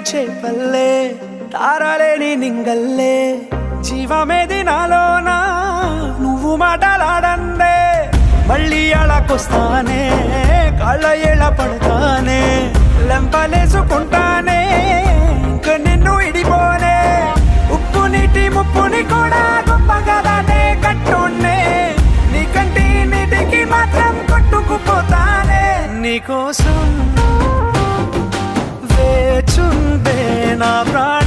చేపల్లే తారలేని నింగల్లే జీవమేది నాలోనా నువ్వు మాటలాడందే మళ్ళీ అళకొస్తానే కాళ్ళ ఏళ్ళ పడతానే లెంపలేసుకుంటానే ఇంక నిన్ను ఇడిపోనే ఉప్పు నీటి ముప్పుని కూడా గొప్పగా దాటే కట్టున్నే నీ కంటి నీటికి మాత్రం కొట్టుకుపోతానే నీకోసం వేచుందే నా ప్రాణ